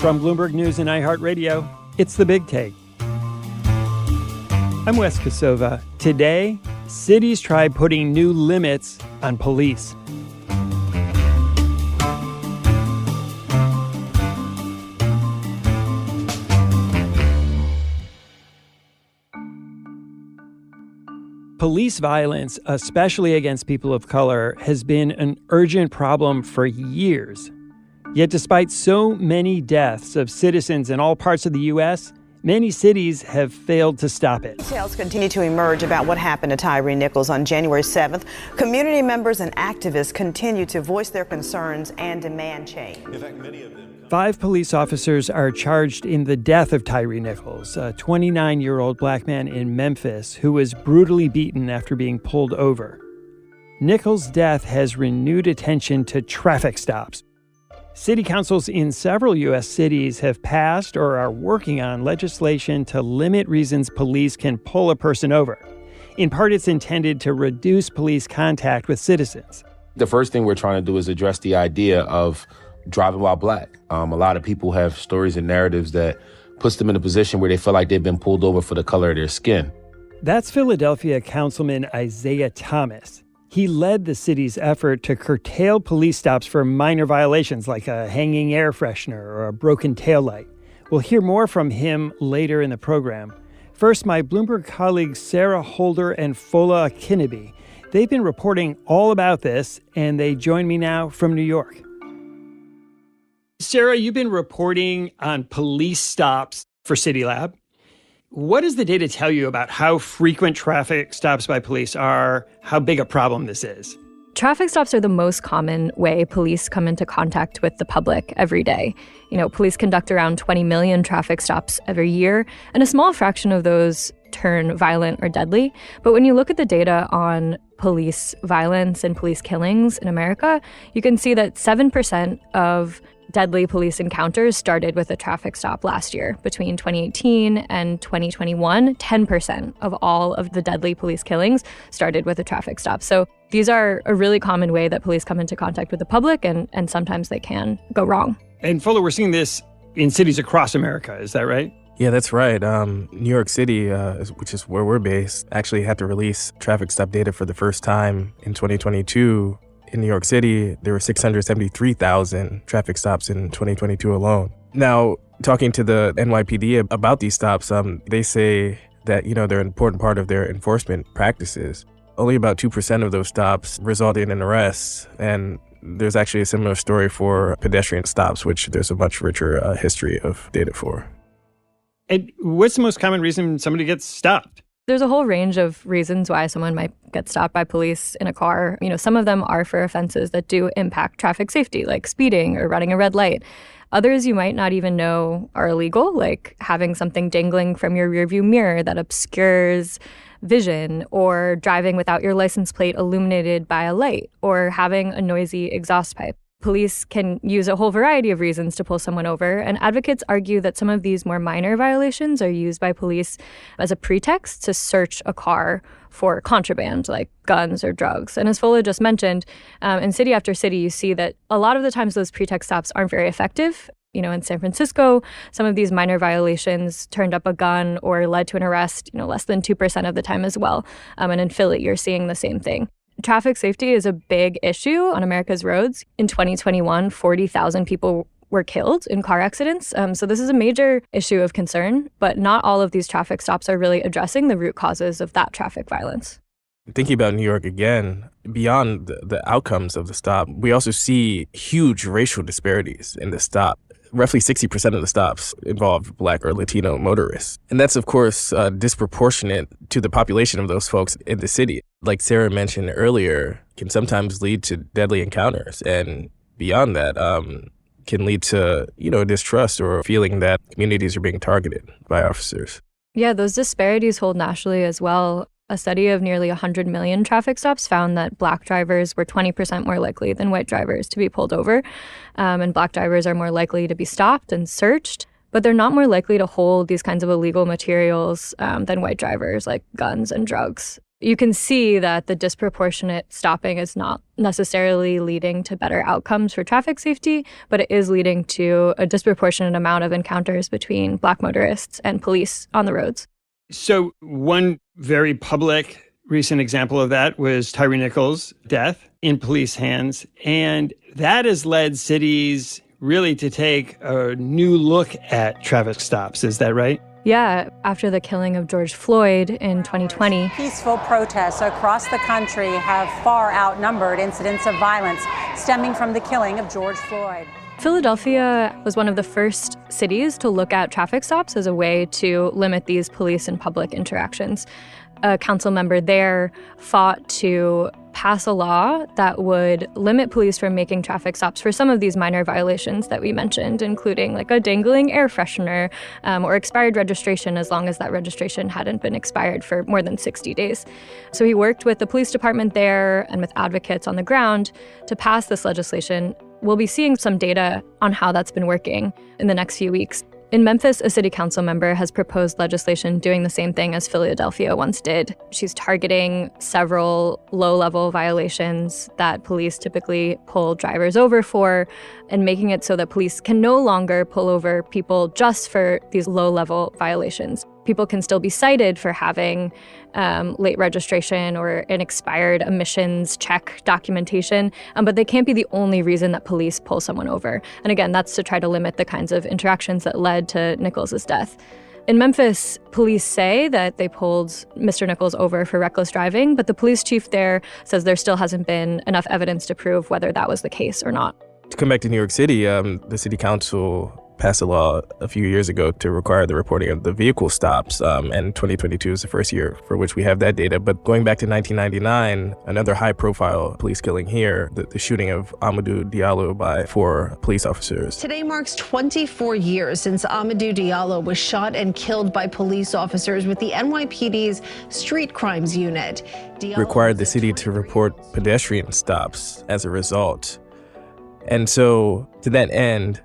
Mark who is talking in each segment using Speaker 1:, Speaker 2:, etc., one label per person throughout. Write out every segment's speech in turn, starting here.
Speaker 1: From Bloomberg News and iHeartRadio, it's The Big Take. I'm Wes Kosova. Today, cities try putting new limits on police. Police violence, especially against people of color, has been an urgent problem for years. Yet despite so many deaths of citizens in all parts of the U.S., many cities have failed to stop it.
Speaker 2: Details continue to emerge about what happened to Tyre Nichols on January 7th. Community members and activists continue to voice their concerns and demand change. In fact, many of them.
Speaker 1: 5 police officers are charged in the death of Tyre Nichols, a 29-year-old black man in Memphis who was brutally beaten after being pulled over. Nichols' death has renewed attention to traffic stops. City councils in several U.S. cities have passed or are working on legislation to limit reasons police can pull a person over. In part, it's intended to reduce police contact with citizens.
Speaker 3: The first thing we're trying to do is address the idea of driving while black. A lot of people have stories and narratives that puts them in a position where they feel like they've been pulled over for the color of their skin. That's
Speaker 1: Philadelphia Councilman Isaiah Thomas. He led the city's effort to curtail police stops for minor violations like a hanging air freshener or a broken taillight. We'll hear more from him later in the program. First, my Bloomberg colleagues Sarah Holder and Fola Akinobi. They've been reporting all about this, and they join me now from New York. Sarah, you've been reporting on police stops for CityLab. What does the data tell you about how frequent traffic stops by police are, how big a problem this is?
Speaker 4: Traffic stops are the most common way police come into contact with the public every day. Police conduct around 20 million traffic stops every year, and a small fraction of those turn violent or deadly. But when you look at the data on police violence and police killings in America, you can see that 7% of deadly police encounters started with a traffic stop last year. Between 2018 and 2021, 10% of all of the deadly police killings started with a traffic stop. So these are a really common way that police come into contact with the public, and sometimes they can go wrong.
Speaker 1: And Fuller, we're seeing this in cities across America. Is that right?
Speaker 5: Yeah, that's right. New York City, which is where we're based, actually had to release traffic stop data for the first time in 2022. In New York City, there were 673,000 traffic stops in 2022 alone. Now, talking to the NYPD about these stops, they say that, they're an important part of their enforcement practices. Only about 2% of those stops resulted in an arrest. And there's actually a similar story for pedestrian stops, which there's a much richer history of data for.
Speaker 1: And what's the most common reason somebody gets stopped?
Speaker 4: There's a whole range of reasons why someone might get stopped by police in a car. Some of them are for offenses that do impact traffic safety, like speeding or running a red light. Others you might not even know are illegal, like having something dangling from your rearview mirror that obscures vision, or driving without your license plate illuminated by a light, or having a noisy exhaust pipe. Police can use a whole variety of reasons to pull someone over, and advocates argue that some of these more minor violations are used by police as a pretext to search a car for contraband, like guns or drugs. And as Fola just mentioned, in city after city, you see that a lot of the times those pretext stops aren't very effective. In San Francisco, some of these minor violations turned up a gun or led to an arrest, less than 2% of the time as well. And in Philly, you're seeing the same thing. Traffic safety is a big issue on America's roads. In 2021, 40,000 people were killed in car accidents. So this is a major issue of concern, but not all of these traffic stops are really addressing the root causes of that traffic violence.
Speaker 5: Thinking about New York again, beyond the outcomes of the stop, we also see huge racial disparities in the stop. Roughly 60% of the stops involve Black or Latino motorists. And that's, of course, disproportionate to the population of those folks in the city. Like Sarah mentioned earlier, can sometimes lead to deadly encounters. And beyond that, can lead to, distrust or feeling that communities are being targeted by officers.
Speaker 4: Yeah, those disparities hold nationally as well. A study of nearly 100 million traffic stops found that Black drivers were 20% more likely than white drivers to be pulled over. And Black drivers are more likely to be stopped and searched, but they're not more likely to hold these kinds of illegal materials than white drivers, like guns and drugs. You can see that the disproportionate stopping is not necessarily leading to better outcomes for traffic safety, but it is leading to a disproportionate amount of encounters between Black motorists and police on the roads.
Speaker 1: So one very public recent example of that was Tyre Nichols' death in police hands. And that has led cities really to take a new look at traffic stops. Is that right?
Speaker 4: Yeah, after the killing of George Floyd in 2020.
Speaker 6: Peaceful protests across the country have far outnumbered incidents of violence stemming from the killing of George Floyd.
Speaker 4: Philadelphia was one of the first cities to look at traffic stops as a way to limit these police and public interactions. A council member there fought to pass a law that would limit police from making traffic stops for some of these minor violations that we mentioned, including like a dangling air freshener or expired registration, as long as that registration hadn't been expired for more than 60 days. So he worked with the police department there and with advocates on the ground to pass this legislation. We'll be seeing some data on how that's been working in the next few weeks. In Memphis, a city council member has proposed legislation doing the same thing as Philadelphia once did. She's targeting several low-level violations that police typically pull drivers over for and making it so that police can no longer pull over people just for these low-level violations. People can still be cited for having late registration or an expired emissions check documentation, but they can't be the only reason that police pull someone over. And again, that's to try to limit the kinds of interactions that led to Nichols' death. In Memphis, police say that they pulled Mr. Nichols over for reckless driving, but the police chief there says there still hasn't been enough evidence to prove whether that was the case or not.
Speaker 5: To come back to New York City, the city council passed a law a few years ago to require the reporting of the vehicle stops, and 2022 is the first year for which we have that data. But going back to 1999, another high-profile police killing here, the shooting of Amadou Diallo by 4 police officers.
Speaker 7: Today marks 24 years since Amadou Diallo was shot and killed by police officers with the NYPD's Street Crimes Unit.
Speaker 5: Required the city to report pedestrian stops as a result. And so to that end,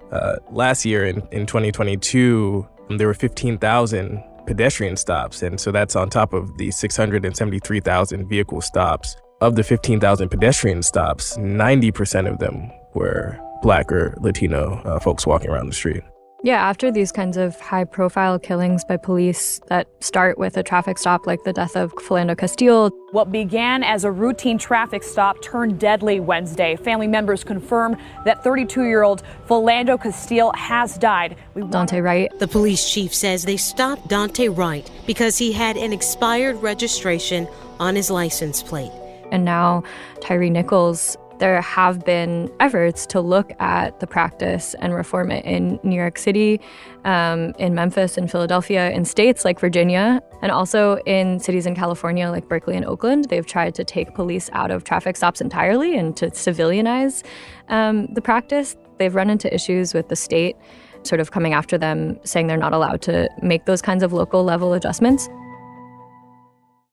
Speaker 5: last year in 2022, there were 15,000 pedestrian stops. And so that's on top of the 673,000 vehicle stops. Of the 15,000 pedestrian stops, 90% of them were Black or Latino folks walking around the street.
Speaker 4: Yeah, after these kinds of high-profile killings by police that start with a traffic stop like the death of Philando Castile.
Speaker 8: What began as a routine traffic stop turned deadly Wednesday. Family members confirm that 32-year-old Philando Castile has died.
Speaker 4: Dante Wright.
Speaker 9: The police chief says they stopped Dante Wright because he had an expired registration on his license plate.
Speaker 4: And now Tyre Nichols. There have been efforts to look at the practice and reform it in New York City, in Memphis and Philadelphia, in states like Virginia, and also in cities in California like Berkeley and Oakland. They've tried to take police out of traffic stops entirely and to civilianize the practice. They've run into issues with the state sort of coming after them, saying they're not allowed to make those kinds of local level adjustments.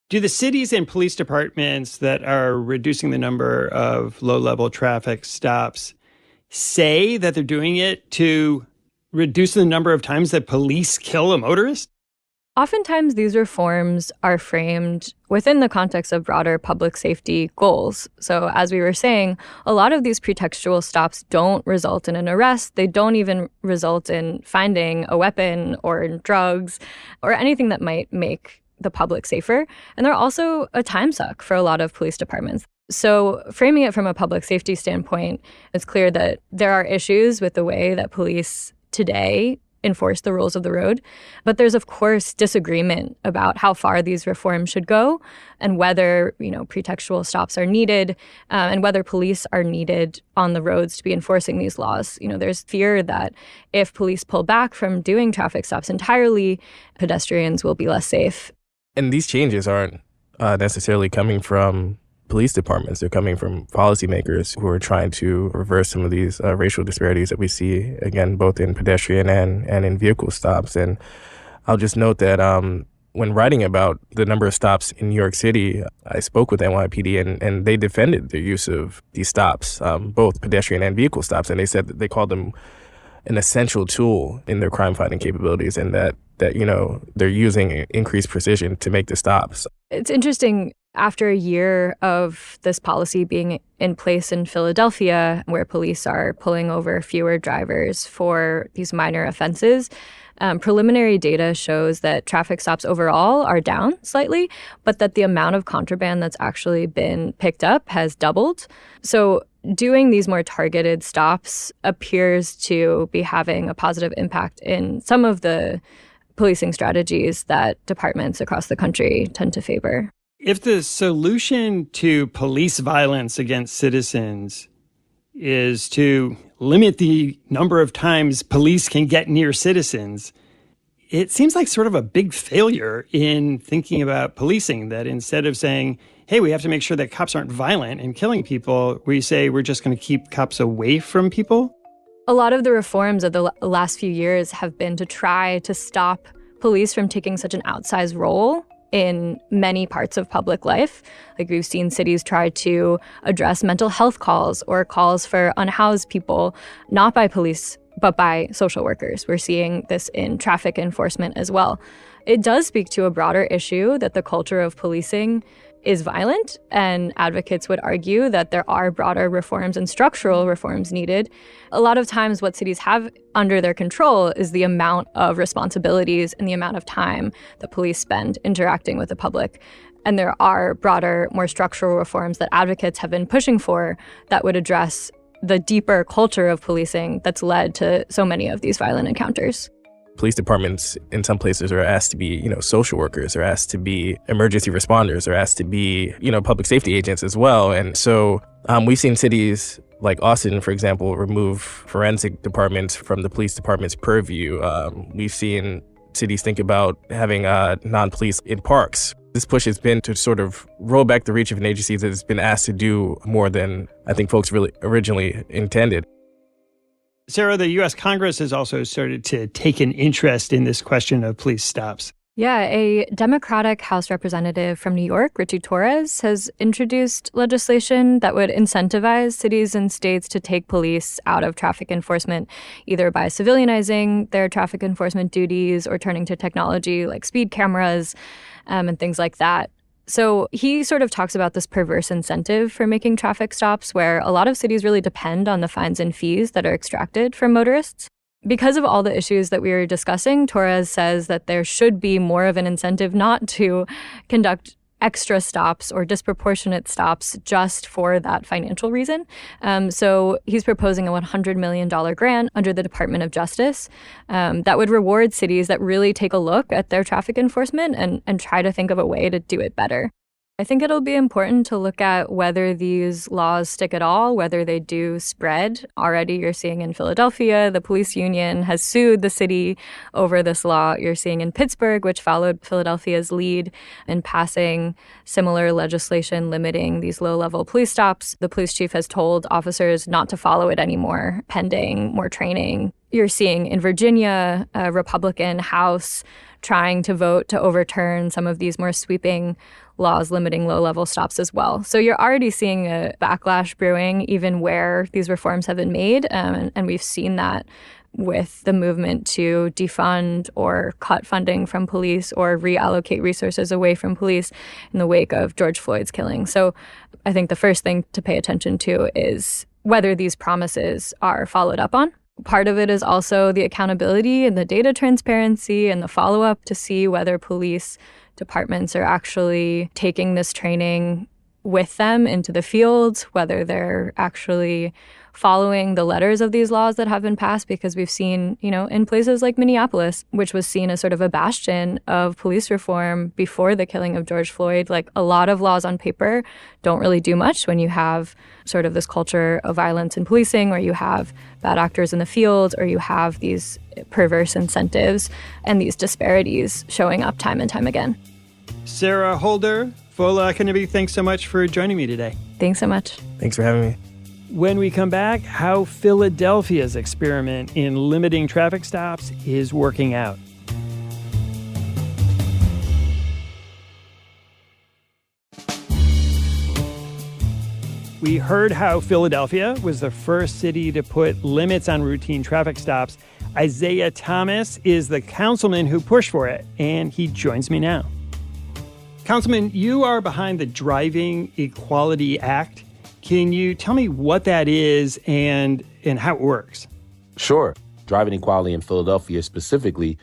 Speaker 1: Do the cities and police departments that are reducing the number of low-level traffic stops say that they're doing it to reduce the number of times that police kill a motorist?
Speaker 4: Oftentimes, these reforms are framed within the context of broader public safety goals. So as we were saying, a lot of these pretextual stops don't result in an arrest. They don't even result in finding a weapon or drugs or anything that might make the public safer. And they're also a time suck for a lot of police departments. So framing it from a public safety standpoint, it's clear that there are issues with the way that police today enforce the rules of the road. But there's, of course, disagreement about how far these reforms should go and whether, pretextual stops are needed and whether police are needed on the roads to be enforcing these laws. There's fear that if police pull back from doing traffic stops entirely, pedestrians will be less safe.
Speaker 5: And these changes aren't necessarily coming from police departments. They're coming from policymakers who are trying to reverse some of these racial disparities that we see, again, both in pedestrian and in vehicle stops. And I'll just note that when writing about the number of stops in New York City, I spoke with NYPD and they defended the use of these stops, both pedestrian and vehicle stops. And they said that they called them an essential tool in their crime-fighting capabilities and that they're using increased precision to make the stops.
Speaker 4: It's interesting. After a year of this policy being in place in Philadelphia, where police are pulling over fewer drivers for these minor offenses, preliminary data shows that traffic stops overall are down slightly, but that the amount of contraband that's actually been picked up has doubled. So doing these more targeted stops appears to be having a positive impact in some of the policing strategies that departments across the country tend to favor.
Speaker 1: If the solution to police violence against citizens is to limit the number of times police can get near citizens, it seems like sort of a big failure in thinking about policing, that instead of saying, hey, we have to make sure that cops aren't violent and killing people, we say we're just going to keep cops away from people.
Speaker 4: A lot of the reforms of the last few years have been to try to stop police from taking such an outsized role in many parts of public life. Like, we've seen cities try to address mental health calls or calls for unhoused people, not by police, but by social workers. We're seeing this in traffic enforcement as well. It does speak to a broader issue that the culture of policing is violent, and advocates would argue that there are broader reforms and structural reforms needed. A lot of times what cities have under their control is the amount of responsibilities and the amount of time that police spend interacting with the public. And there are broader, more structural reforms that advocates have been pushing for that would address the deeper culture of policing that's led to so many of these violent encounters.
Speaker 5: Police departments in some places are asked to be, social workers, are asked to be emergency responders, are asked to be, public safety agents as well. And so we've seen cities like Austin, for example, remove forensic departments from the police department's purview. We've seen cities think about having non-police in parks. This push has been to sort of roll back the reach of an agency that has been asked to do more than I think folks really originally intended.
Speaker 1: Sarah, the U.S. Congress has also started to take an interest in this question of police stops.
Speaker 4: Yeah, a Democratic House representative from New York, Richie Torres, has introduced legislation that would incentivize cities and states to take police out of traffic enforcement, either by civilianizing their traffic enforcement duties or turning to technology like speed cameras and things like that. So he sort of talks about this perverse incentive for making traffic stops, where a lot of cities really depend on the fines and fees that are extracted from motorists. Because of all the issues that we were discussing, Torres says that there should be more of an incentive not to conduct extra stops or disproportionate stops just for that financial reason. So he's proposing a $100 million grant under the Department of Justice that would reward cities that really take a look at their traffic enforcement and try to think of a way to do it better. I think it'll be important to look at whether these laws stick at all, whether they do spread. Already you're seeing in Philadelphia, the police union has sued the city over this law. You're seeing in Pittsburgh, which followed Philadelphia's lead in passing similar legislation limiting these low-level police stops. The police chief has told officers not to follow it anymore, pending more training. You're seeing in Virginia, a Republican House trying to vote to overturn some of these more sweeping laws limiting low-level stops as well. So you're already seeing a backlash brewing even where these reforms have been made, and we've seen that with the movement to defund or cut funding from police or reallocate resources away from police in the wake of George Floyd's killing. So I think the first thing to pay attention to is whether these promises are followed up on. Part of it is also the accountability and the data transparency and the follow-up to see whether police departments are actually taking this training with them into the field, whether they're actually following the letters of these laws that have been passed, because we've seen, in places like Minneapolis, which was seen as sort of a bastion of police reform before the killing of George Floyd, like a lot of laws on paper don't really do much when you have sort of this culture of violence in policing, or you have bad actors in the field, or you have these perverse incentives and these disparities showing up time and time again.
Speaker 1: Sarah Holder, Fola Kanabi, thanks so much for joining me today.
Speaker 4: Thanks so much.
Speaker 5: Thanks for having me.
Speaker 1: When we come back, how Philadelphia's experiment in limiting traffic stops is working out. We heard how Philadelphia was the first city to put limits on routine traffic stops. Isaiah Thomas is the councilman who pushed for it, and he joins me now. Councilman, you are behind the Driving Equality Act. Can you tell me what that is and how it works?
Speaker 3: Sure. Driving equality in Philadelphia specifically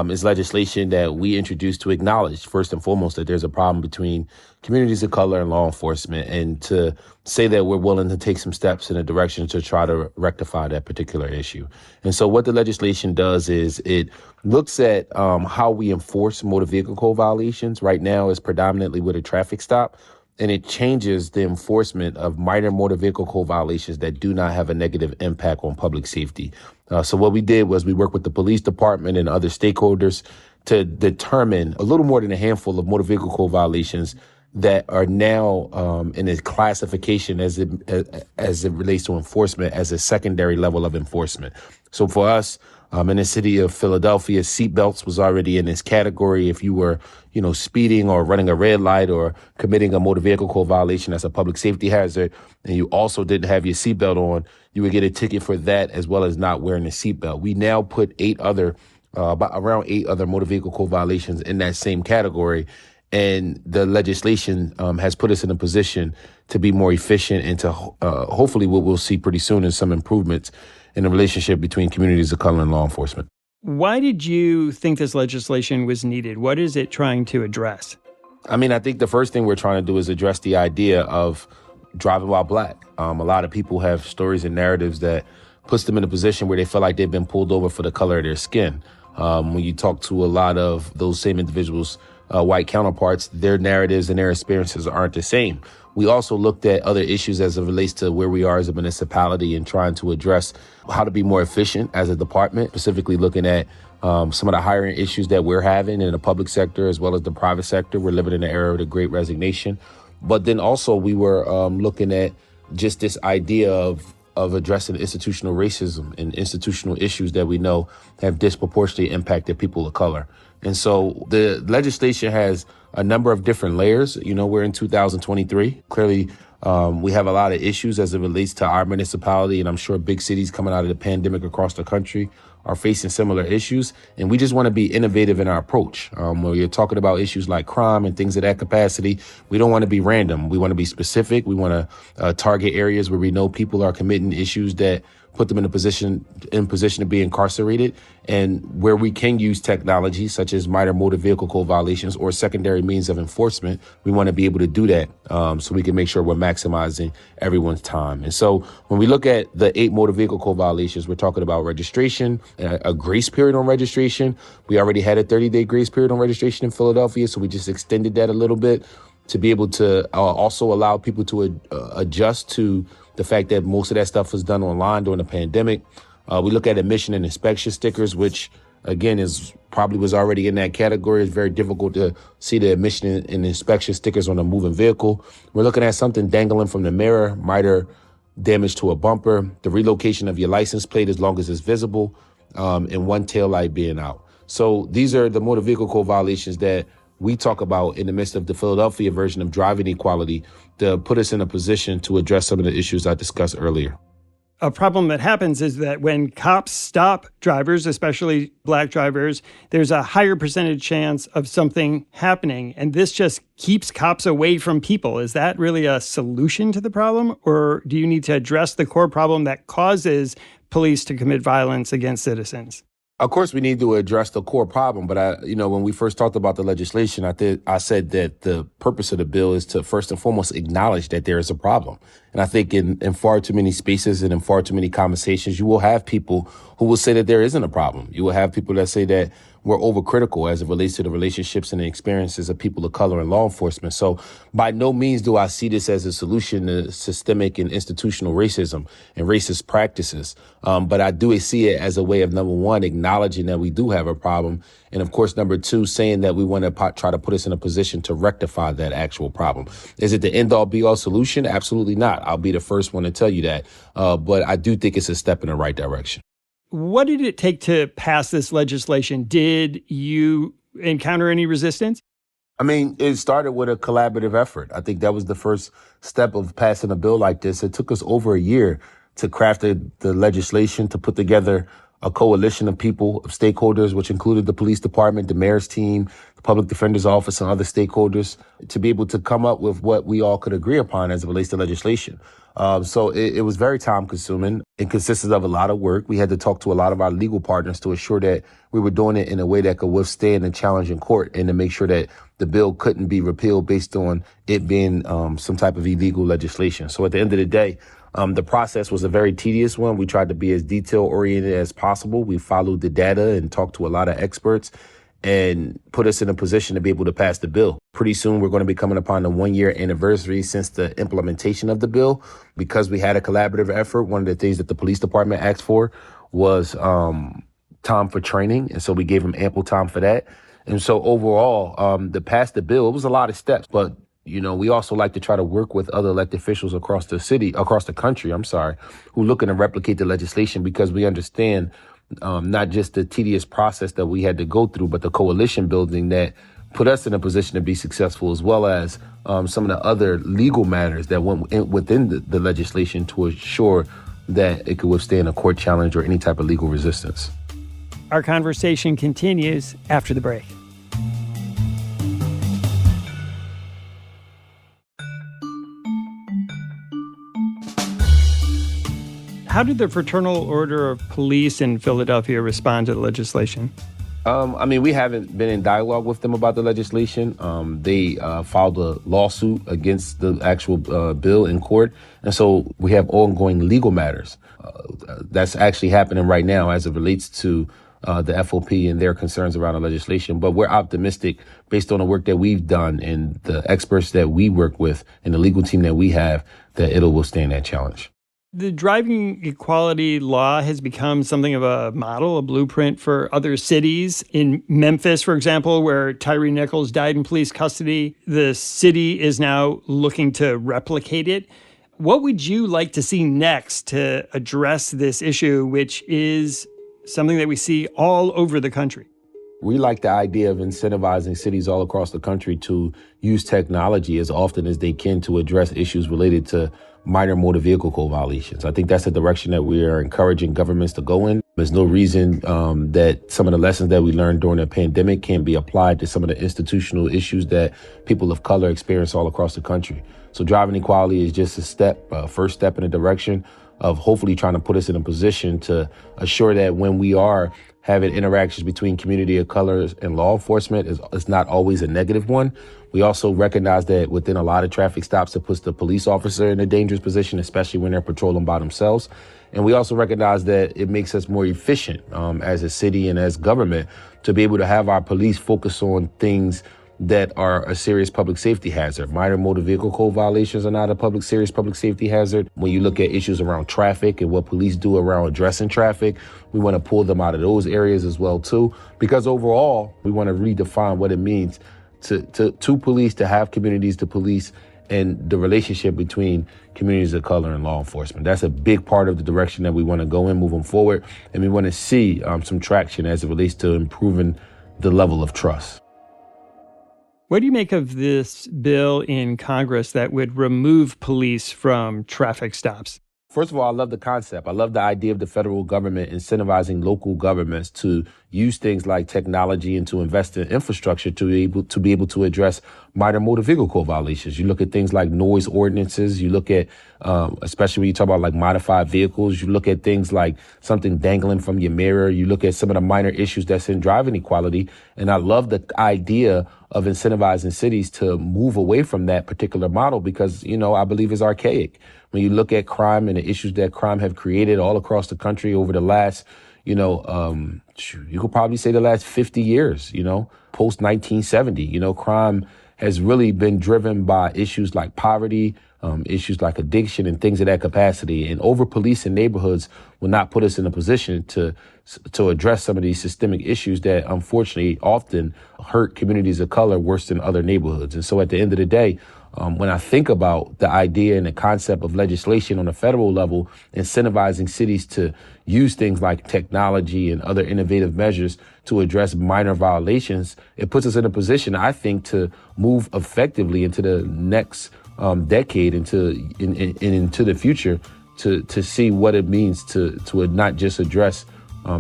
Speaker 3: is legislation that we introduced to acknowledge, first and foremost, that there's a problem between communities of color and law enforcement, and to say that we're willing to take some steps in a direction to try to rectify that particular issue. And so what the legislation does is it looks at how we enforce motor vehicle code violations. Right now is predominantly with a traffic stop, and it changes the enforcement of minor motor vehicle code violations that do not have a negative impact on public safety. So what we did was we worked with the police department and other stakeholders to determine a little more than a handful of motor vehicle code violations that are now in a classification as it relates to enforcement as a secondary level of enforcement. So for us, in the city of Philadelphia, seatbelts was already in this category. If you were, speeding or running a red light or committing a motor vehicle code violation as a public safety hazard, and you also didn't have your seatbelt on, you would get a ticket for that as well as not wearing a seatbelt. We now put around eight other motor vehicle code violations in that same category. And the legislation has put us in a position to be more efficient and to hopefully what we'll see pretty soon is some improvements in the relationship between communities of color and law enforcement.
Speaker 1: Why did you think this legislation was needed? What is it trying to address?
Speaker 3: I think the first thing we're trying to do is address the idea of driving while black. A lot of people have stories and narratives that puts them in a position where they feel like they've been pulled over for the color of their skin. When you talk to a lot of those same individuals, white counterparts, their narratives and their experiences aren't the same. We also looked at other issues as it relates to where we are as a municipality and trying to address how to be more efficient as a department, specifically looking at some of the hiring issues that we're having in the public sector as well as the private sector. We're living in an era of the Great Resignation. But then also we were looking at just this idea of addressing institutional racism and institutional issues that we know have disproportionately impacted people of color. And so the legislation has a number of different layers. We're in 2023. Clearly, we have a lot of issues as it relates to our municipality, and I'm sure big cities coming out of the pandemic across the country are facing similar issues. And we just want to be innovative in our approach. When you're talking about issues like crime and things of that capacity, we don't want to be random. We want to be specific. We want to target areas where we know people are committing issues that put them in a position to be incarcerated, and where we can use technology such as minor motor vehicle code violations or secondary means of enforcement, we want to be able to do that so we can make sure we're maximizing everyone's time. And so when we look at the 8 motor vehicle code violations, we're talking about registration, a grace period on registration. We already had a 30-day grace period on registration in Philadelphia, so we just extended that a little bit to be able to also allow people to adjust to the fact that most of that stuff was done online during the pandemic. We look at emission and inspection stickers, which again was already in that category. It's very difficult to see the emission and inspection stickers on a moving vehicle. We're looking at something dangling from the mirror, minor damage to a bumper, the relocation of your license plate as long as it's visible, and one taillight being out. So these are the motor vehicle code violations that we talk about in the midst of the Philadelphia version of driving equality to put us in a position to address some of the issues I discussed earlier.
Speaker 1: A problem that happens is that when cops stop drivers, especially black drivers, there's a higher percentage chance of something happening. And this just keeps cops away from people. Is that really a solution to the problem? Or do you need to address the core problem that causes police to commit violence against citizens?
Speaker 3: Of course, we need to address the core problem. But, when we first talked about the legislation, I said that the purpose of the bill is to first and foremost acknowledge that there is a problem. And I think in far too many spaces and in far too many conversations, you will have people who will say that there isn't a problem. You will have people that say that we're overcritical as it relates to the relationships and the experiences of people of color in law enforcement. So by no means do I see this as a solution to systemic and institutional racism and racist practices. But I do see it as a way of, number one, acknowledging that we do have a problem. And of course, number two, saying that we want to try to put us in a position to rectify that actual problem. Is it the end all be all solution? Absolutely not. I'll be the first one to tell you that. But I do think it's a step in the right direction.
Speaker 1: What did it take to pass this legislation? Did you encounter any resistance?
Speaker 3: It started with a collaborative effort. I think that was the first step of passing a bill like this. It took us over a year to craft the legislation, to put together a coalition of people, of stakeholders, which included the police department, the mayor's team, the public defender's office, and other stakeholders, to be able to come up with what we all could agree upon as it relates to legislation. So it was very time consuming. It consisted of a lot of work. We had to talk to a lot of our legal partners to assure that we were doing it in a way that could withstand a challenge in court, and to make sure that the bill couldn't be repealed based on it being some type of illegal legislation. So at the end of the day, the process was a very tedious one. We tried to be as detail oriented as possible. We followed the data and talked to a lot of experts, and put us in a position to be able to pass the bill. Pretty soon, we're going to be coming upon the 1-year anniversary since the implementation of the bill. Because we had a collaborative effort, one of the things that the police department asked for was time for training. And so we gave them ample time for that. And so overall, to pass the bill, it was a lot of steps. But, you know, we also like to try to work with other elected officials across the country, who looking to replicate the legislation, because we understand not just the tedious process that we had to go through, but the coalition building that put us in a position to be successful, as well as some of the other legal matters that went within the legislation to ensure that it could withstand a court challenge or any type of legal resistance.
Speaker 1: Our conversation continues after the break. How did the Fraternal Order of Police in Philadelphia respond to the legislation?
Speaker 3: We haven't been in dialogue with them about the legislation. They filed a lawsuit against the actual bill in court. And so we have ongoing legal matters. That's actually happening right now as it relates to the FOP and their concerns around the legislation. But we're optimistic based on the work that we've done and the experts that we work with and the legal team that we have, that it'll withstand that challenge.
Speaker 1: The driving equality law has become something of a model, a blueprint for other cities. In Memphis, for example, where Tyre Nichols died in police custody, the city is now looking to replicate it. What would you like to see next to address this issue, which is something that we see all over the country?
Speaker 3: We like the idea of incentivizing cities all across the country to use technology as often as they can to address issues related to minor motor vehicle code violations. I think that's the direction that we are encouraging governments to go in. There's no reason that some of the lessons that we learned during the pandemic can't be applied to some of the institutional issues that people of color experience all across the country. So driving equality is just a first step in the direction of hopefully trying to put us in a position to assure that when we are having interactions between community of color and law enforcement, is not always a negative one. We also recognize that within a lot of traffic stops, it puts the police officer in a dangerous position, especially when they're patrolling by themselves. And we also recognize that it makes us more efficient as a city and as government to be able to have our police focus on things that are a serious public safety hazard. Minor motor vehicle code violations are not a serious public safety hazard. When you look at issues around traffic and what police do around addressing traffic, we want to pull them out of those areas as well too, because overall we want to redefine what it means to police, to have communities to police, and the relationship between communities of color and law enforcement. That's a big part of the direction that we want to go in moving forward, and we want to see some traction as it relates to improving the level of trust.
Speaker 1: What do you make of this bill in Congress that would remove police from traffic stops?
Speaker 3: First of all, I love the concept. I love the idea of the federal government incentivizing local governments to use things like technology and to invest in infrastructure to be able to address minor motor vehicle code violations. You look at things like noise ordinances. You look at, especially when you talk about like modified vehicles, you look at things like something dangling from your mirror. You look at some of the minor issues that's in driving equality. And I love the idea of incentivizing cities to move away from that particular model because, I believe it's archaic. When you look at crime and the issues that crime have created all across the country over the last, you could probably say the last 50 years, post 1970, crime has really been driven by issues like poverty, issues like addiction and things of that capacity. And over-policing neighborhoods will not put us in a position to address some of these systemic issues that unfortunately often hurt communities of color worse than other neighborhoods. And so at the end of the day, when I think about the idea and the concept of legislation on a federal level, incentivizing cities to use things like technology and other innovative measures to address minor violations, it puts us in a position, I think, to move effectively into the next decade into the future to see what it means to not just address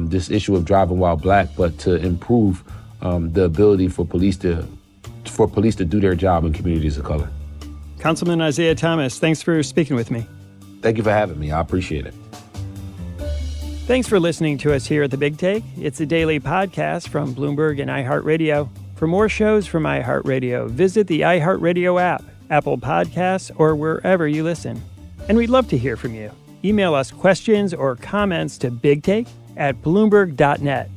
Speaker 3: this issue of driving while black, but to improve the ability for police to do their job in communities of color.
Speaker 1: Councilman Isaiah Thomas, thanks for speaking with me.
Speaker 3: Thank you for having me. I appreciate it.
Speaker 1: Thanks for listening to us here at The Big Take. It's a daily podcast from Bloomberg and iHeartRadio. For more shows from iHeartRadio, visit the iHeartRadio app, Apple Podcasts, or wherever you listen. And we'd love to hear from you. Email us questions or comments to bigtake@bloomberg.net.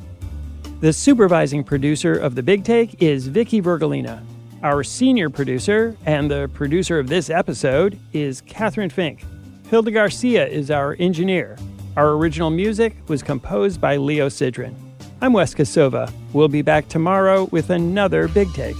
Speaker 1: The supervising producer of The Big Take is Vicky Vergolina. Our senior producer and the producer of this episode is Catherine Fink. Hilda Garcia is our engineer. Our original music was composed by Leo Sidran. I'm Wes Kosova. We'll be back tomorrow with another Big Take.